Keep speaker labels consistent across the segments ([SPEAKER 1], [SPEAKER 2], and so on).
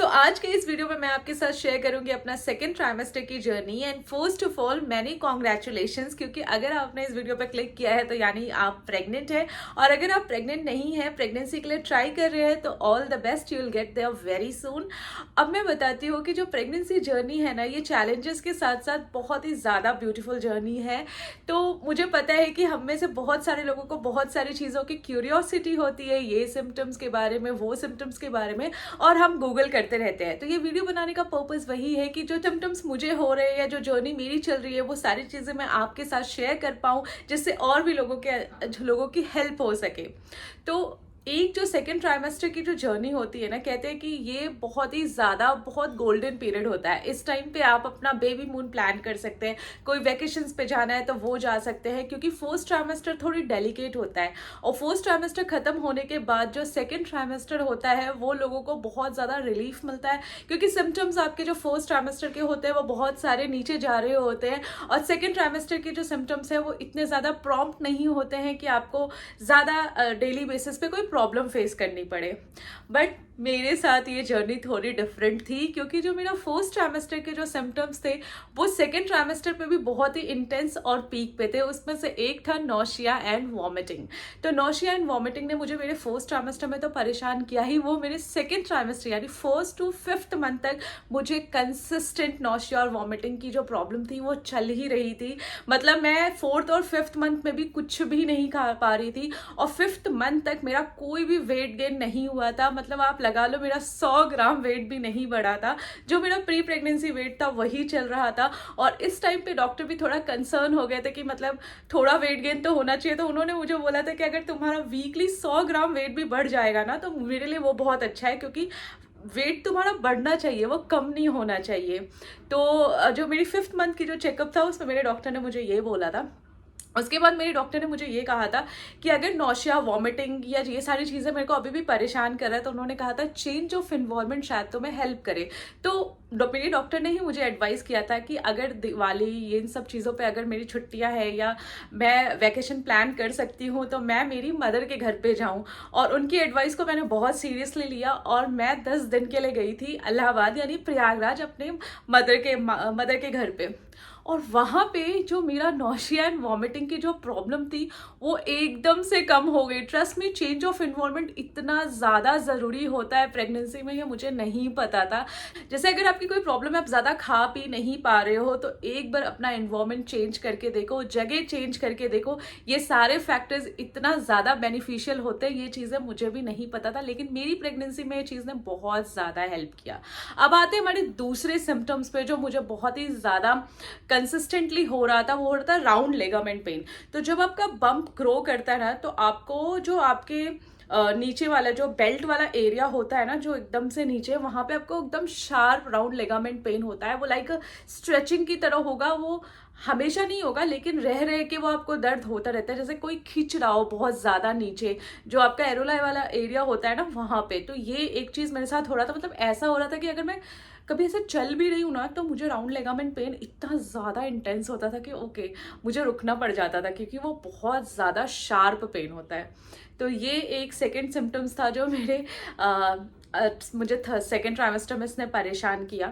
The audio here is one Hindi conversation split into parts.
[SPEAKER 1] आज के इस वीडियो में मैं आपके साथ शेयर करूंगी अपना सेकेंड ट्राइमेस्टर की journey. And first of all many congratulations, क्योंकि अगर आपने इस वीडियो पर क्लिक किया है तो यानी आप प्रेग्नेंट है, और अगर आप प्रेग्नेंट नहीं है, प्रेगनेंसी के लिए ट्राई कर रहे हैं, तो all the best, you will get there very soon. अब मैं बताती हूँ कि जो प्रेगनेंसी जर्नी है ना, ये चैलेंजेस के साथ साथ बहुत ही ज़्यादा ब्यूटीफुल जर्नी है। तो मुझे पता है कि हम में से बहुत सारे लोगों को बहुत सारी चीज़ों की क्यूरियोसिटी होती है, ये सिम्टम्स के बारे में, वो सिम्टम्स के बारे में, और हम गूगल करते रहते हैं। तो ये वीडियो बनाने का पर्पस वही है कि जो सिम्टम्स मुझे हो रहे हैं या जो जर्नी मेरी चल रही है, वो सारी चीज़ें मैं आपके साथ शेयर कर पाऊँ, जिससे और भी लोगों की हेल्प हो सके। तो एक जो सेकेंड ट्राइमेस्टर की जो जर्नी होती है ना, कहते हैं कि ये बहुत ही ज़्यादा बहुत गोल्डन पीरियड होता है। इस टाइम पे आप अपना बेबी मून प्लान कर सकते हैं, कोई वेकेशंस पे जाना है तो वो जा सकते हैं, क्योंकि फर्स्ट ट्राइमेस्टर थोड़ी डेलिकेट होता है। और फर्स्ट ट्राइमेस्टर ख़त्म होने के बाद जो सेकेंड ट्राइमेस्टर होता है, वो लोगों को बहुत ज़्यादा रिलीफ मिलता है, क्योंकि सिम्टम्स आपके जो फर्स्ट ट्राइमेस्टर के होते हैं वो बहुत सारे नीचे जा रहे होते हैं, और सेकेंड ट्राइमेस्टर के जो सिम्टम्स हैं वो इतने ज़्यादा प्रॉम्प्ट नहीं होते हैं कि आपको ज़्यादा डेली बेसिस पे कोई प्रॉब्लम फेस करनी पड़े। बट मेरे साथ ये जर्नी थोड़ी डिफरेंट थी, क्योंकि जो मेरा फर्स्ट ट्राइमेस्टर के जो सिम्टम्स थे वो सेकेंड ट्राइमेस्टर पे भी बहुत ही इंटेंस और पीक पे थे। उसमें से एक था नौशिया एंड वॉमिटिंग। तो नौशिया एंड वॉमिटिंग ने मुझे मेरे फर्स्ट ट्राइमेस्टर में तो परेशान किया ही, वो मेरे सेकेंड ट्राइमेस्टर यानी फर्स्ट टू फिफ्थ मंथ तक मुझे कंसिस्टेंट नौशिया और वॉमिटिंग की जो प्रॉब्लम थी वो चल ही रही थी। मतलब मैं फोर्थ और फिफ्थ मंथ में भी कुछ भी नहीं खा पा रही थी, और फिफ्थ मंथ तक मेरा कोई भी वेट गेन नहीं हुआ था। मतलब आप लगा लो मेरा 100 ग्राम वेट भी नहीं बढ़ा था, जो मेरा प्री प्रेगनेंसी वेट था वही चल रहा था। और इस टाइम पे डॉक्टर भी थोड़ा कंसर्न हो गए थे कि मतलब थोड़ा वेट गेन तो होना चाहिए। तो उन्होंने मुझे बोला था कि अगर तुम्हारा वीकली 100 ग्राम वेट भी बढ़ जाएगा ना, तो मेरे लिए वो बहुत अच्छा है, क्योंकि वेट तुम्हारा बढ़ना चाहिए, वो कम नहीं होना चाहिए। तो जो मेरी फिफ्थ मंथ की जो चेकअप था उसमें मेरे डॉक्टर ने मुझे ये बोला था। उसके बाद मेरे डॉक्टर ने मुझे ये कहा था कि अगर नौशिया, वॉमिटिंग या ये सारी चीज़ें मेरे को अभी भी परेशान कर रहा है, तो उन्होंने कहा था चेंज ऑफ इन्वायरमेंट शायद तुम्हें हेल्प करे। तो मेरे डॉक्टर ने ही मुझे एडवाइस किया था कि अगर दिवाली, ये इन सब चीज़ों पे अगर मेरी छुट्टियां हैं या मैं वैकेशन प्लान कर सकती हूँ, तो मैं मेरी मदर के घर पे जाऊँ। और उनकी एडवाइस को मैंने बहुत सीरियसली लिया, और मैं 10 दिन के लिए गई थी इलाहाबाद यानी प्रयागराज अपने मदर के घर पे। और वहाँ पे जो मेरा नौशिया एंड वॉमिटिंग की जो प्रॉब्लम थी वो एकदम से कम हो गई। ट्रस्ट में, चेंज ऑफ इन्वायरमेंट इतना ज़्यादा ज़रूरी होता है प्रेगनेंसी में, ये मुझे नहीं पता था। जैसे अगर आपकी कोई प्रॉब्लम है, आप ज़्यादा खा पी नहीं पा रहे हो, तो एक बार अपना इन्वायरमेंट चेंज करके देखो, जगह चेंज करके देखो। ये सारे फैक्टर्स इतना ज़्यादा बेनिफिशियल होते हैं। ये चीज़ें मुझे भी नहीं पता था, लेकिन मेरी प्रेगनेंसी में ये चीज़ ने बहुत ज़्यादा हेल्प किया। अब आते हैं हमारे दूसरे सिम्टम्स पे, जो मुझे बहुत ही ज़्यादा कंसिस्टेंटली हो रहा था। वो हो रहा था राउंड लेगामेंट पेन। तो जब आपका बम्प ग्रो करता है ना, तो आपको जो आपके नीचे वाला जो बेल्ट वाला एरिया होता है ना, जो एकदम से नीचे, वहां पे आपको एकदम शार्प राउंड लेगामेंट पेन होता है। वो लाइक स्ट्रेचिंग की तरह होगा, वो हमेशा नहीं होगा, लेकिन रह रहे के वो आपको दर्द होता रहता है, जैसे कोई खींच रहा हो बहुत ज्यादा नीचे, जो आपका एरोलाई वाला एरिया होता है ना, वहां पे। तो ये एक चीज मेरे साथ हो रहा था। मतलब ऐसा हो रहा था कि अगर मैं कभी ऐसे चल भी रही हूँ ना, तो मुझे राउंड लेगामेंट पेन इतना ज़्यादा इंटेंस होता था कि ओके, मुझे रुकना पड़ जाता था, क्योंकि वो बहुत ज़्यादा शार्प पेन होता है। तो ये एक सेकेंड सिम्टम्स था जो मुझे सेकेंड ट्राइमेस्टर में इसने परेशान किया।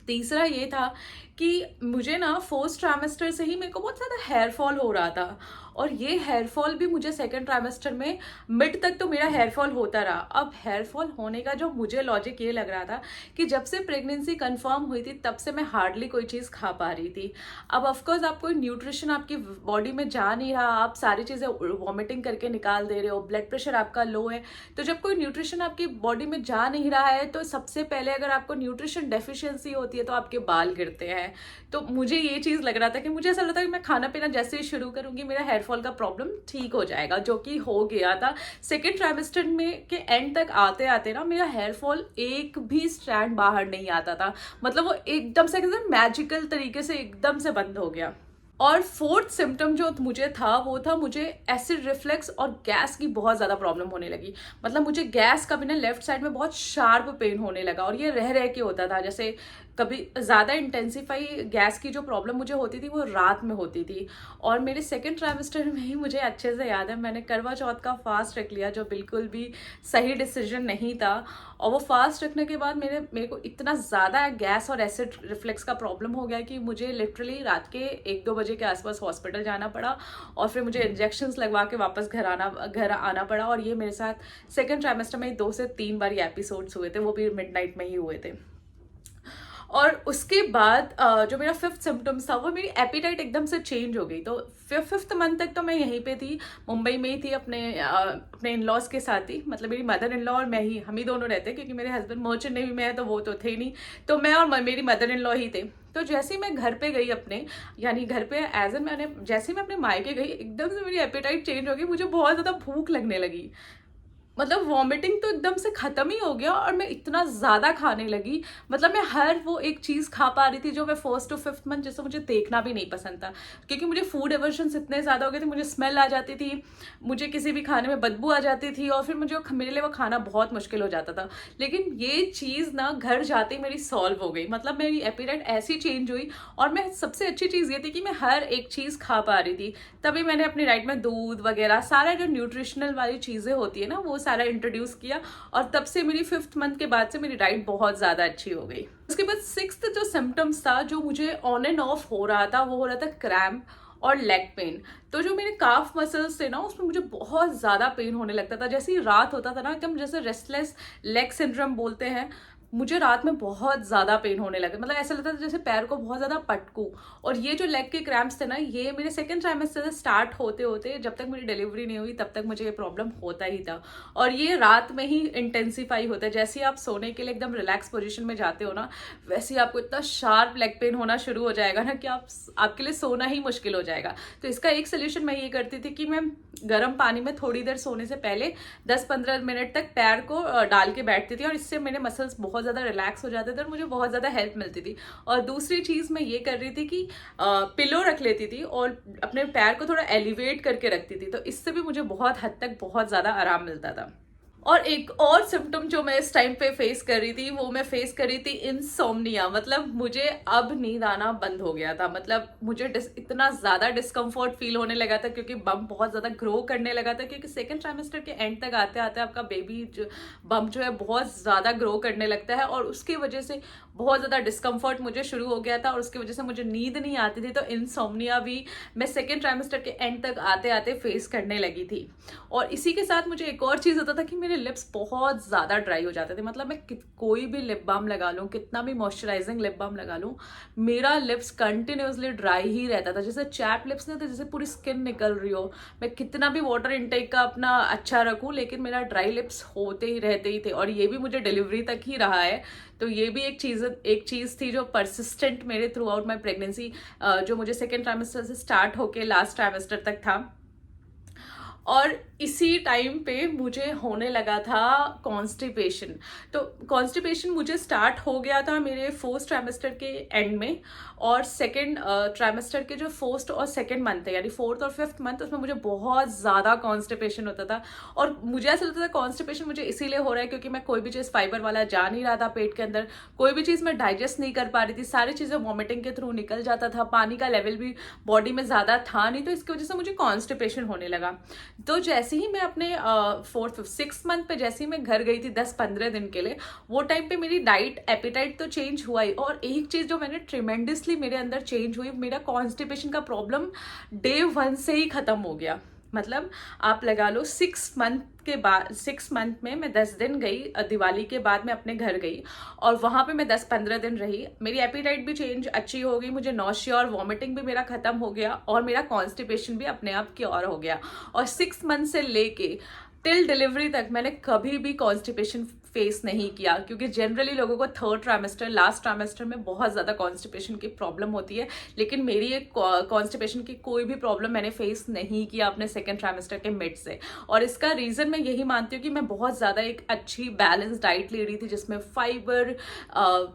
[SPEAKER 1] तीसरा ये था कि मुझे ना फर्स्ट ट्राइमेस्टर से ही मेरे को बहुत ज़्यादा हेयर फॉल हो रहा था, और ये हेयर फॉल भी मुझे सेकेंड ट्राइमेस्टर में मिड तक तो मेरा हेयर फॉल होता रहा। अब हेयर फॉल होने का जो मुझे लॉजिक ये लग रहा था कि जब से प्रेगनेंसी कंफर्म हुई थी तब से मैं हार्डली कोई चीज़ खा पा रही थी। अब ऑफकोर्स आप कोई न्यूट्रिशन आपकी बॉडी में जा नहीं रहा, आप सारी चीज़ें वॉमिटिंग करके निकाल दे रहे हो, ब्लड प्रेशर आपका लो है। तो जब कोई न्यूट्रिशन आपकी बॉडी में जा नहीं रहा है, तो सबसे पहले अगर आपको न्यूट्रिशन डेफिशिएंसी होती है तो आपके बाल गिरते हैं। तो मुझे ये चीज़ लग रहा था कि मुझे ऐसा लगता है कि मैं खाना पीना जैसे ही शुरू करूंगी मेरा हेयर फॉल का प्रॉब्लम ठीक हो जाएगा, जो कि हो गया था। सेकेंड ट्राइमेस्टर में के एंड तक आते आते ना मेरा हेयर फॉल एक भी स्ट्रैंड बाहर नहीं आता था। मतलब वो एकदम से मैजिकल तरीके से एकदम से बंद हो गया। और फोर्थ सिम्टम जो मुझे था वो था, मुझे एसिड रिफ्लेक्स और गैस की बहुत ज़्यादा प्रॉब्लम होने लगी। मतलब मुझे गैस का भी ना लेफ्ट साइड में बहुत शार्प पेन होने लगा, और ये रह के होता था। जैसे कभी ज़्यादा इंटेंसिफाई गैस की जो प्रॉब्लम मुझे होती थी वो रात में होती थी। और मेरे सेकेंड ट्राइमेस्टर में ही मुझे अच्छे से याद है, मैंने करवा चौथ का फास्ट रख लिया, जो बिल्कुल भी सही डिसीजन नहीं था। और वो फास्ट रखने के बाद मेरे को इतना ज़्यादा गैस और एसिड रिफ्लेक्स का प्रॉब्लम हो गया कि मुझे लिटरली रात के 1-2 बजे के आसपास हॉस्पिटल जाना पड़ा और फिर मुझे इंजेक्शंस लगवा के वापस घर आना पड़ा। और ये मेरे साथ सेकेंड ट्राइमेस्टर में 2 से 3 बार ये एपिसोड्स हुए थे, वो भी मिडनाइट में ही हुए थे। और उसके बाद जो मेरा 5th सिम्टम्स था, वो मेरी एपिटाइट एकदम से चेंज हो गई। तो 5th मंथ तक तो मैं यहीं पे थी, मुंबई में ही थी, अपने इन लॉज के साथ ही। मतलब मेरी मदर इन लॉ और मैं ही, हम ही दोनों रहते, क्योंकि मेरे हस्बैंड मर्चेंट नेवी में है तो वो तो थे नहीं, तो मैं और मेरी मदर इन लॉ ही थे। तो जैसे ही मैं घर पे गई अपने, यानी घर पे मैंने जैसे ही मैं अपने मायके गई, एकदम से मेरी एपिटाइट चेंज हो गई। मुझे बहुत ज़्यादा भूख लगने लगी, मतलब वॉमिटिंग तो एकदम से खत्म ही हो गया और मैं इतना ज़्यादा खाने लगी। मतलब मैं हर वो एक चीज़ खा पा रही थी जो मैं 1st to 5th मंथ, जैसे मुझे देखना भी नहीं पसंद था, क्योंकि मुझे फूड एवर्शंस इतने ज़्यादा हो गए थे। मुझे स्मेल आ जाती थी, मुझे किसी भी खाने में बदबू आ जाती थी, और फिर मेरे लिए वो खाना बहुत मुश्किल हो जाता था। लेकिन ये चीज़ ना घर जाते ही मेरी सॉल्व हो गई। मतलब मेरी एपिटाइट ऐसी चेंज हुई, और मैं सबसे अच्छी चीज़ ये थी कि मैं हर एक चीज़ खा पा रही थी। तभी मैंने अपनी डाइट में दूध वगैरह सारा जो न्यूट्रिशनल वाली चीज़ें होती है ना, वो सारा इंट्रोड्यूस किया, और तब से मेरी 5th मंथ के बाद से मेरी डाइट बहुत ज़्यादा अच्छी हो गई। उसके बाद 6th जो सिम्टम्स था, जो मुझे ऑन एंड ऑफ हो रहा था, वो हो रहा था क्रैम्प और लेग पेन। तो जो मेरे काफ मसल्स थे ना, उसमें मुझे बहुत ज़्यादा पेन होने लगता था। जैसे ही रात होता था ना, एकदम जैसे रेस्टलेस लेग सिंड्रोम बोलते हैं, मुझे रात में बहुत ज़्यादा पेन होने लगे। मतलब ऐसा लगता था जैसे पैर को बहुत ज़्यादा पटकूं। और ये जो लेग के क्रैम्प्स थे ना, ये मेरे सेकेंड ट्राइमेस्टर से स्टार्ट होते होते, जब तक मेरी डिलीवरी नहीं हुई तब तक मुझे ये प्रॉब्लम होता ही था। और ये रात में ही इंटेंसीफाई होता है। जैसे ही आप सोने के लिए एकदम रिलैक्स पोजीशन में जाते हो ना, वैसे ही आपको इतना शार्प लेग पेन होना शुरू हो जाएगा ना कि आपके लिए सोना ही मुश्किल हो जाएगा। तो इसका एक सोल्यूशन मैं ये करती थी कि मैं गर्म पानी में थोड़ी देर सोने से पहले 10-15 मिनट तक पैर को डाल के बैठती थी, और इससे मेरे मसल्स बहुत ज़्यादा रिलैक्स हो जाते थे और मुझे बहुत ज़्यादा हेल्प मिलती थी। और दूसरी चीज़ मैं ये कर रही थी कि पिलो रख लेती थी और अपने पैर को थोड़ा एलिवेट करके रखती थी। तो इससे भी मुझे बहुत हद तक बहुत ज़्यादा आराम मिलता था। और एक और सिम्टम जो मैं इस टाइम पे फेस कर रही थी, वो मैं फेस कर रही थी इंसोम्निया। मतलब मुझे अब नींद आना बंद हो गया था। मतलब मुझे इतना ज़्यादा डिस्कम्फर्ट फील होने लगा था, क्योंकि बम बहुत ज़्यादा ग्रो करने लगा था। क्योंकि सेकेंड ट्राइमेस्टर के एंड तक आते आते आपका बेबी बम जो है बहुत ज़्यादा ग्रो करने लगता है, और उसकी वजह से बहुत ज़्यादा डिस्कम्फर्ट मुझे शुरू हो गया था, और उसकी वजह से मुझे नींद नहीं आती थी। तो इंसोम्निया भी मैं सेकेंड ट्राइमेस्टर के एंड तक आते आते फेस करने लगी थी। और इसी के साथ मुझे एक और चीज़ होता था कि मेरे लिप्स बहुत ज़्यादा ड्राई हो जाते थे। मतलब मैं कोई भी लिप बाम लगा लूँ, कितना भी मॉइस्चराइजिंग लिप बाम लगा लूँ, मेरा लिप्स कंटिन्यूसली ड्राई ही रहता था। जैसे चैप लिप्स नहीं थे, जैसे पूरी स्किन निकल रही हो। मैं कितना भी वाटर इनटेक का अपना अच्छा रखूँ, लेकिन मेरा ड्राई लिप्स होते ही रहते ही थे। और ये भी मुझे डिलीवरी तक ही रहा है। तो ये भी एक चीज़ थी जो परसिस्टेंट मेरे थ्रू आउट माई प्रेगनेंसी, जो मुझे सेकेंड ट्राइमेस्टर से स्टार्ट होके लास्ट ट्राइमेस्टर तक था। और इसी टाइम पे मुझे होने लगा था कॉन्स्टिपेशन। तो कॉन्स्टिपेशन मुझे स्टार्ट हो गया था मेरे 4th ट्राइमेस्टर के एंड में, और सेकेंड ट्राइमेस्टर के जो 1st और 2nd मंथ है, यानी 4th और 5th मंथ, उसमें मुझे बहुत ज़्यादा कॉन्स्टिपेशन होता था। और मुझे ऐसा लगता था कॉन्स्टिपेशन मुझे इसीलिए हो रहा है क्योंकि मैं कोई भी चीज़ फाइबर वाला जा नहीं रहा था पेट के अंदर, कोई भी चीज़ मैं डाइजेस्ट नहीं कर पा रही थी, सारी चीज़ें वॉमिटिंग के थ्रू निकल जाता था, पानी का लेवल भी बॉडी में ज़्यादा था नहीं, तो इसकी वजह से मुझे कॉन्स्टिपेशन होने लगा। तो जैसे ही मैं अपने 4th 6th मंथ पे जैसे ही मैं घर गई थी 10-15 दिन के लिए, वो टाइम पे मेरी डाइट एपिटाइट तो चेंज हुआ ही, और एक चीज़ जो मैंने ट्रिमेंडसली मेरे अंदर चेंज हुई, मेरा कॉन्स्टिपेशन का प्रॉब्लम डे 1 से ही ख़त्म हो गया। मतलब आप लगा लो 6 मंथ में मैं 10 दिन गई, दिवाली के बाद मैं अपने घर गई, और वहाँ पे मैं 10-15 दिन रही। मेरी एपिटाइट भी चेंज अच्छी हो गई, मुझे नॉशिया और वॉमिटिंग भी मेरा खत्म हो गया, और मेरा कॉन्स्टिपेशन भी अपने आप क्योर हो गया। और 6 मंथ से लेके टिल डिलीवरी तक मैंने कभी भी कॉन्स्टिपेशन फेस नहीं किया, क्योंकि जनरली लोगों को 3rd ट्राइमेस्टर लास्ट ट्राइमेस्टर में बहुत ज़्यादा कॉन्स्टिपेशन की प्रॉब्लम होती है, लेकिन मेरी एक कॉन्स्टिपेशन की कोई भी प्रॉब्लम मैंने फेस नहीं किया अपने 2nd ट्राइमेस्टर के मिड से। और इसका रीज़न मैं यही मानती हूँ कि मैं बहुत ज़्यादा एक अच्छी बैलेंस डाइट ले रही थी, जिसमें फाइबर,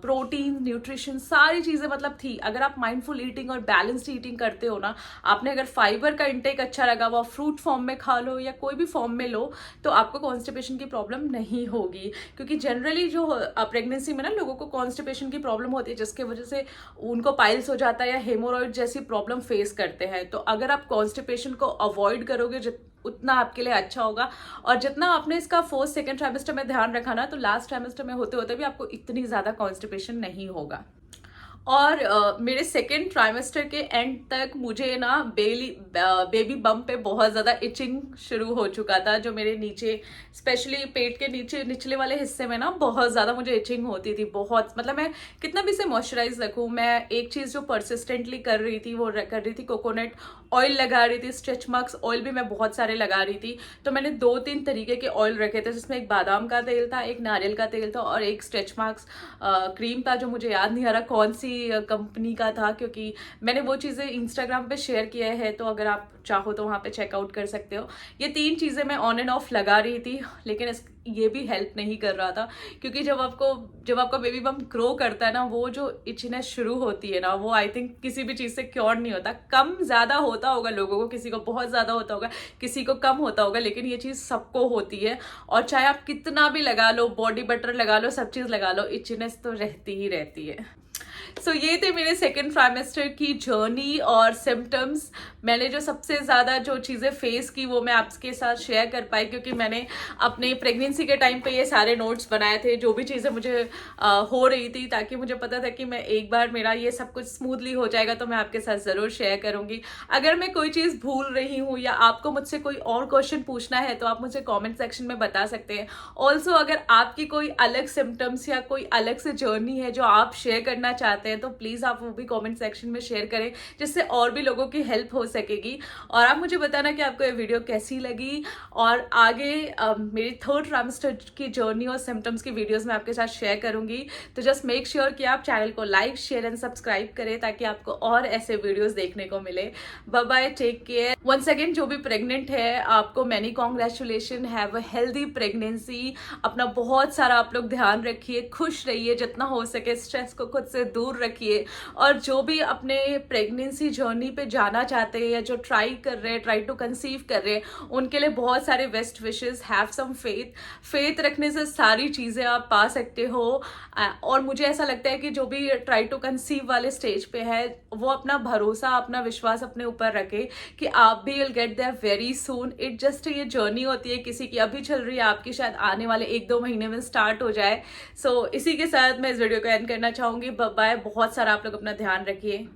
[SPEAKER 1] प्रोटीन, न्यूट्रिशन सारी चीज़ें मतलब थी। अगर आप माइंडफुल ईटिंग और बैलेंस्ड ईटिंग करते हो ना, आपने अगर फाइबर का इंटेक अच्छा लगा हुआ, फ्रूट फॉर्म में खा लो या कोई भी फॉर्म में लो, तो आपको कॉन्स्टिपेशन की प्रॉब्लम नहीं होगी। क्योंकि जनरली जो प्रेगनेंसी में ना लोगों को कॉन्स्टिपेशन की प्रॉब्लम होती है, जिसके वजह से उनको पाइल्स हो जाता है या हेमोरॉइड जैसी प्रॉब्लम फेस करते हैं। तो अगर आप कॉन्स्टिपेशन को अवॉइड करोगे उतना आपके लिए अच्छा होगा। और जितना आपने इसका फर्स्ट सेकेंड ट्राइमेस्टर में ध्यान रखा ना, तो लास्ट ट्राइमेस्टर में होते होते भी आपको इतनी ज़्यादा कॉन्स्टिपेशन नहीं होगा। और मेरे सेकेंड ट्राइमेस्टर के एंड तक मुझे ना बेबी बम पे बहुत ज़्यादा इचिंग शुरू हो चुका था, जो मेरे नीचे स्पेशली पेट के नीचे निचले वाले हिस्से में ना बहुत ज़्यादा मुझे इचिंग होती थी। बहुत मतलब मैं कितना भी इसे मॉइस्चराइज रखूँ, मैं एक चीज़ जो परसिस्टेंटली कर रही थी वो कर रही थी कोकोनट ऑयल लगा रही थी, स्ट्रेच मार्क्स ऑयल भी मैं बहुत सारे लगा रही थी। तो मैंने 2-3 तरीके के ऑयल रखे थे, जिसमें एक बादाम का तेल था, एक नारियल का तेल था और एक स्ट्रेच मार्क्स क्रीम था, जो मुझे याद नहीं आ रहा कौन सी कंपनी का था, क्योंकि मैंने वो चीज़ें इंस्टाग्राम पे शेयर किया है, तो अगर आप चाहो तो वहाँ पे चेकआउट कर सकते हो। ये 3 चीज़ें मैं ऑन एंड ऑफ लगा रही थी, लेकिन ये भी हेल्प नहीं कर रहा था, क्योंकि जब आपका बेबी बम ग्रो करता है ना, वो जो इचनेस शुरू होती है ना, वो आई थिंक किसी भी चीज़ से क्योर नहीं होता। कम ज़्यादा होता होगा लोगों को, किसी को बहुत ज़्यादा होता होगा, किसी को कम होता होगा, लेकिन ये चीज़ सबको होती है। और चाहे आप कितना भी लगा लो, बॉडी बटर लगा लो, सब चीज़ लगा लो, इचनेस तो रहती ही रहती है। सो ये थे मेरे सेकेंड ट्राइमेस्टर की जर्नी और सिम्टम्स। मैंने जो सबसे ज़्यादा जो चीज़ें फेस की वो मैं आपके साथ शेयर कर पाई, क्योंकि मैंने अपने प्रेगनेंसी के टाइम पे ये सारे नोट्स बनाए थे, जो भी चीज़ें मुझे हो रही थी, ताकि मुझे पता था कि मैं एक बार मेरा ये सब कुछ स्मूथली हो जाएगा तो मैं आपके साथ ज़रूर शेयर करूँगी। अगर मैं कोई चीज़ भूल रही हूँ या आपको मुझसे कोई और क्वेश्चन पूछना है तो आप मुझे कॉमेंट सेक्शन में बता सकते हैं। ऑल्सो अगर आपकी कोई अलग सिम्टम्स या कोई अलग से जर्नी है जो आप शेयर करना चाहते हैं, तो प्लीज़ आप वो भी कमेंट सेक्शन में शेयर करें, जिससे और भी लोगों की हेल्प हो सकेगी। और आप मुझे बताना कि आपको ये वीडियो कैसी लगी, और आगे मेरी थर्ड ट्राइमेस्टर की जर्नी और सिम्टम्स की वीडियोस मैं आपके साथ शेयर करूंगी। तो जस्ट मेक श्योर कि आप चैनल को लाइक, शेयर एंड सब्सक्राइब करें, ताकि आपको और ऐसे वीडियोस देखने को मिले। Bye bye, take care. Once again, जो भी प्रेग्नेंट है आपको many congratulation, have a healthy pregnancy. अपना बहुत सारा आप लोग ध्यान रखिए, खुश रहिए, जितना हो सके स्ट्रेस को खुद से दूर रखिए। और जो भी अपने प्रेगनेंसी जर्नी पे जाना चाहते हैं या जो ट्राई कर रहे हैं, ट्राई टू कंसीव कर रहे हैं, उनके लिए बहुत सारे best wishes. Have some faith रखने से सारी चीज़ें आप पा सकते हो। और मुझे ऐसा लगता है कि जो भी ट्राई टू कंसीव वाले स्टेज पे है, वो अपना भरोसा, अपना विश्वास अपने ऊपर रखे कि आप भी will get there very soon. It just ये जर्नी होती है, किसी की अभी चल रही है, आपकी शायद आने वाले 1-2 महीने में स्टार्ट हो जाए। सो इसी के साथ मैं इस वीडियो को एंड करना चाहूँगी। बाय, बहुत सारा आप लोग अपना ध्यान रखिए।